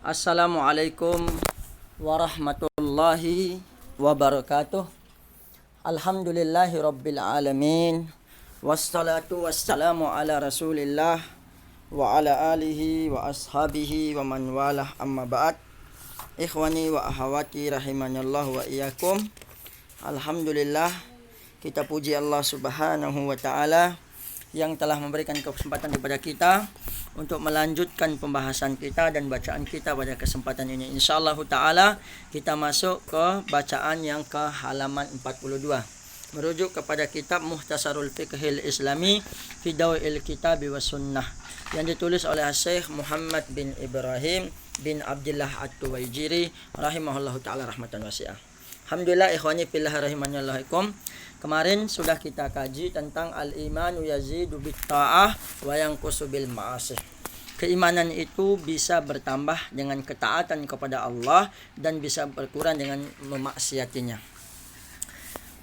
Assalamualaikum warahmatullahi wabarakatuh. Alhamdulillahi rabbil alamin. Wassalatu wassalamu ala rasulillah wa ala alihi wa ashabihi wa man walah, amma ba'd. Ikhwani wa akhawati rahimanallah wa iyyakum. Alhamdulillah, kita puji Allah subhanahu wa ta'ala yang telah memberikan kesempatan kepada kita untuk melanjutkan pembahasan kita dan bacaan kita pada kesempatan ini. InsyaAllah ta'ala kita masuk ke bacaan yang ke halaman 42, merujuk kepada kitab Muhtasarul Fiqhil Islami fi Daw'il Kitabi wa Sunnah yang ditulis oleh Syekh Muhammad bin Ibrahim bin Abdullah At-Tuwaijiri rahimahullahu ta'ala rahmatan wasi'ah. Alhamdulillah, ikhwani fillah rahimanyallahikum. Kemarin sudah kita kaji tentang al-imanu yazidu bitta'ah wa yanqusu bil ma'asih. Keimanan itu bisa bertambah dengan ketaatan kepada Allah dan bisa berkurang dengan memaksiatinya.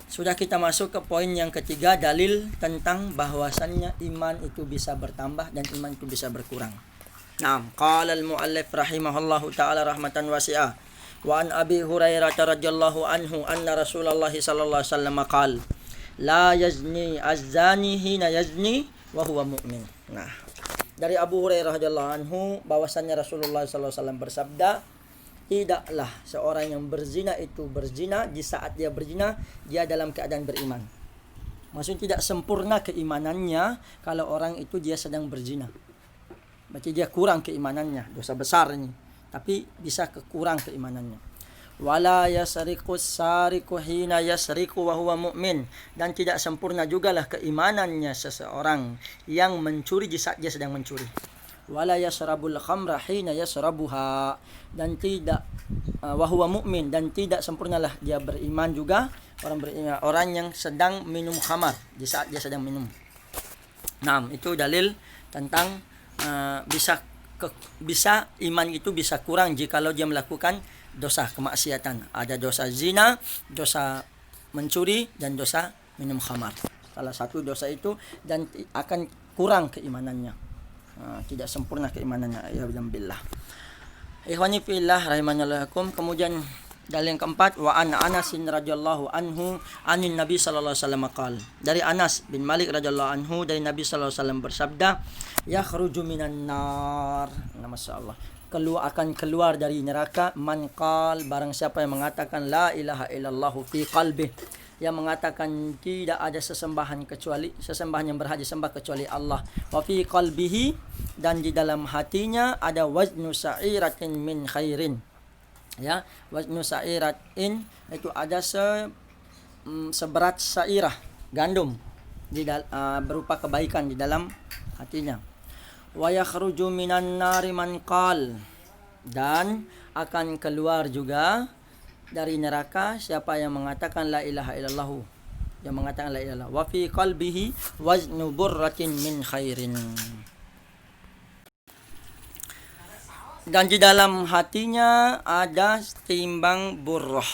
Sudah kita masuk ke poin yang ketiga, dalil tentang bahwasannya iman itu bisa bertambah dan iman itu bisa berkurang. Naam, qala al-muallif rahimahullahu ta'ala rahmatan wasi'ah. Wa an Abi Hurairah radhiyallahu anhu anna Rasulullah sallallahu alaihi wasallam qala la yazni az-zani hina yazni wa huwa mu'min. Nah, dari Abu Hurairah radhiyallahu anhu bahwasannya Rasulullah sallallahu alaihi wasallam bersabda, tidaklah seorang yang berzina itu berzina di saat dia berzina dia dalam keadaan beriman. Maksudnya tidak sempurna keimanannya kalau orang itu dia sedang berzina. Berarti dia kurang keimanannya, dosa besar ini. Tapi bisa kekurang keimanannya. Wala yasriqus sariqu hina yasriqu wa huwa mu'min, dan tidak sempurna jugalah keimanannya seseorang yang mencuri di saat dia sedang mencuri. Wala yasrabul khamra hina yasrabuha, dan tidak wa huwa mu'min, dan tidak sempurnalah dia beriman juga orang yang sedang minum khamar di saat dia sedang minum. Nah, itu dalil tentang bisa iman itu bisa kurang jikalau dia melakukan dosa kemaksiatan. Ada dosa zina, dosa mencuri, dan dosa minum khamar. Salah satu dosa itu, dan akan kurang keimanannya. Tidak sempurna keimanannya. Ya billah. Ikhwani fillah rahimanyallahukum. Kemudian dalil yang keempat, wa an Anas radhiyallahu anhu anin Nabi sallallahu alaihi wasallam qala. Dari Anas bin Malik radhiyallahu anhu dari Nabi sallallahu alaihi wasallam bersabda, yakhruju minan nar. Masyaallah. Akan keluar dari neraka man qal, barang siapa yang mengatakan la ilaha illallah fi qalbi, yang mengatakan tidak ada sesembahan yang berhak disembah kecuali Allah, wa fi qalbihi, dan di dalam hatinya ada waznu sa'iratin min khairin. Ya, waznu sa'iratin itu ada seberat sa'irah gandum berupa kebaikan di dalam hatinya. Wa yakhruju minan nari man qal, dan akan keluar juga dari neraka siapa yang mengatakan la ilaha illallah, yang mengatakan la ilaha illallah, wa fi qalbihi waznu burratin min khairin, dan di dalam hatinya ada timbang burrah.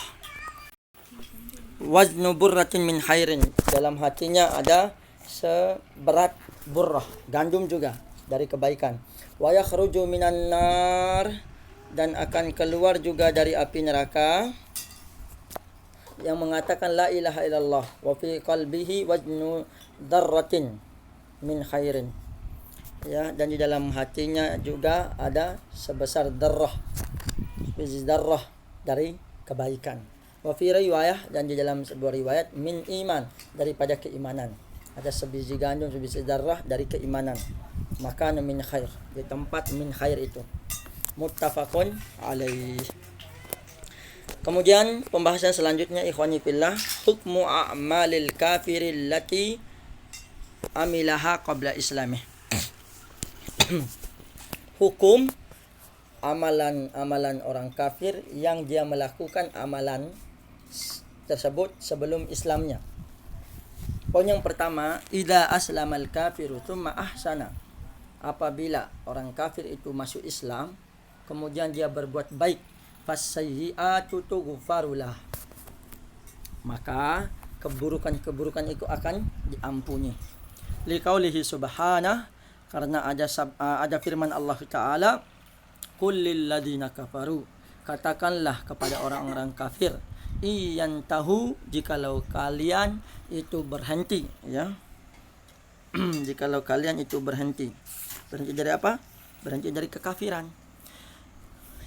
Waznu burratin min khairin, dalam hatinya ada seberat burrah gandum juga dari kebaikan. Wa yakhruju minan nar, dan akan keluar juga dari api neraka yang mengatakan la ilaha illallah, wa fi qalbihi waznu darratin min khairin. Ya, dan di dalam hatinya juga ada sebesar darrah dari kebaikan. Wa fi riwayah, dan di dalam sebuah riwayat min iman, daripada keimanan. Ada sebiji gandum, sebiji darrah dari keimanan. Maka min khair, di tempat min khair itu. Muttafaqun alaih. Kemudian pembahasan selanjutnya, ikhwani fillah, hukmu a'malil kafiril lati amilaha qabla islamih. Hukum amalan orang kafir yang dia melakukan amalan tersebut sebelum Islamnya. Poin yang pertama, idza aslamal kafiru tsumma ahsana. Apabila orang kafir itu masuk Islam, kemudian dia berbuat baik, fasayyi'atu tughfarulah, maka keburukan-keburukan itu akan diampuni. Liqaulihi subhanahu, karena ada firman Allah Ta'ala, qul lil ladzina kafaru, katakanlah kepada orang-orang kafir, iyantahu, jikalau kalian itu berhenti, ya. Jikalau kalian itu berhenti dari apa? Berhenti dari kekafiran.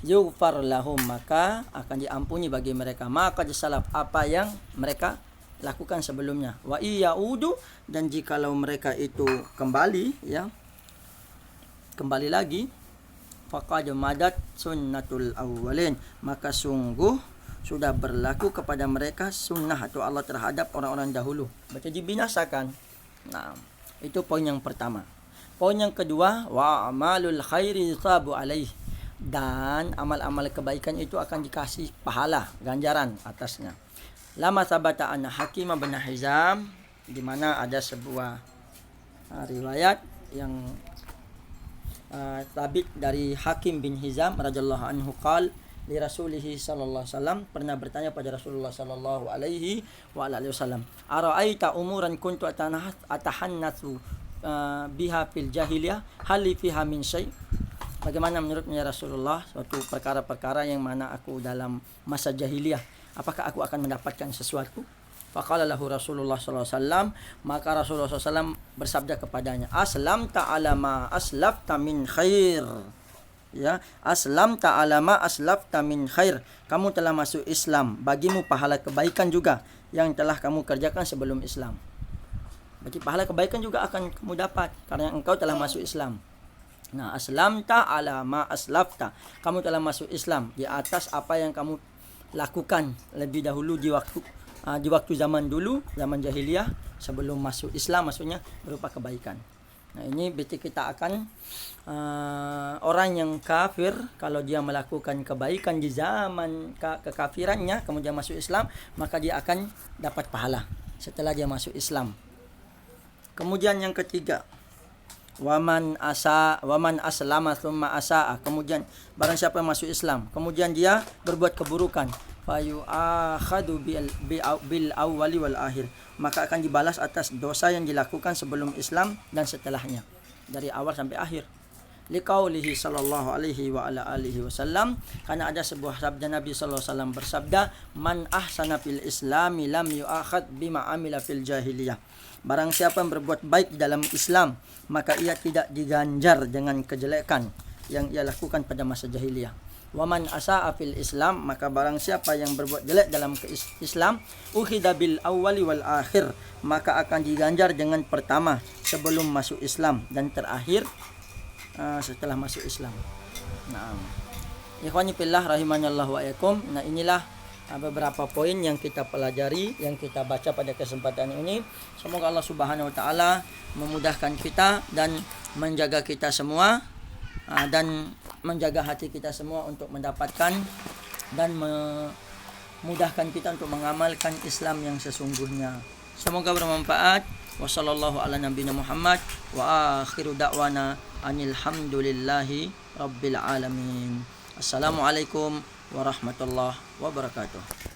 Yughfar lahum, maka akan diampuni bagi mereka maka disalaf, apa yang mereka lakukan sebelumnya. Wa iyaudu, dan jikalau mereka itu kembali, ya, kembali lagi, faqad madat sunnatul awwalin, maka sungguh sudah berlaku kepada mereka sunnah atau Allah terhadap orang-orang dahulu, berarti dibinasakan. Nah, itu poin yang pertama. Poin yang kedua, wa amalul khairi yusabu alaih, dan amal-amal kebaikan itu akan dikasih pahala, ganjaran atasnya. Lama sabata anna Hakim bin Hizam, di mana ada sebuah riwayat yang sabit dari Hakim bin Hizam radhiyallahu anhu qal li Rasulih sallallahu alaihi wasallam, pernah bertanya pada Rasulullah sallallahu alaihi wasallam, ara'aita umuran kuntu atahannatsu biha fil jahiliyah hal fiha min syai', bagaimana menurutnya Rasulullah suatu perkara-perkara yang mana aku dalam masa jahiliyah, apakah aku akan mendapatkan sesuatu? Faqala lahu Rasulullah sallallahu alaihi wasallam, maka Rasulullah sallallahu alaihi wasallam bersabda kepadanya, aslam ta'ala ma aslafta min khair, ya, aslam ta'ala ma aslafta min khair, kamu telah masuk Islam, bagimu pahala kebaikan juga yang telah kamu kerjakan sebelum Islam. Berarti pahala kebaikan juga akan kamu dapat karena engkau telah masuk Islam. Nah, aslamta ala ma aslafta, kamu telah masuk Islam di atas apa yang kamu lakukan lebih dahulu di waktu zaman dulu, zaman jahiliyah sebelum masuk Islam, maksudnya berupa kebaikan. Nah, ini berarti kita akan orang yang kafir, kalau dia melakukan kebaikan di zaman kekafirannya kemudian masuk Islam, maka dia akan dapat pahala setelah dia masuk Islam. Kemudian yang ketiga, waman aslama tsumma asaa, kemudian barang siapa yang masuk Islam kemudian dia berbuat keburukan, fayu akhadu bil awwali wal akhir, maka akan dibalas atas dosa yang dilakukan sebelum Islam dan setelahnya, dari awal sampai akhir. Liqaulihi sallallahu alaihi wa ala alihi wasallam, karena ada sebuah sabda Nabi sallallahu alaihi wasallam bersabda, man ahsana fil islami lam yu'akhad bima amila fil jahiliyah, barang siapa yang berbuat baik dalam Islam maka ia tidak diganjar dengan kejelekan yang ia lakukan pada masa jahiliyah. Waman asaa fil Islam, maka barang siapa yang berbuat jelek dalam Islam, ukhida bil awwali wal akhir, maka akan diganjar dengan pertama sebelum masuk Islam dan terakhir setelah masuk Islam. Nah, ikhwani fillah rahimanallahu wa iyyakum. Nah, inilah beberapa poin yang kita pelajari, yang kita baca pada kesempatan ini. Semoga Allah Subhanahu wa taala memudahkan kita dan menjaga kita semua, dan menjaga hati kita semua untuk mendapatkan dan memudahkan kita untuk mengamalkan Islam yang sesungguhnya. Semoga bermanfaat. Wassallallahu ala nabiyina Muhammad wa akhiru da'wana anil hamdulillahi rabbil alamin. Assalamualaikum warahmatullahi wabarakatuh.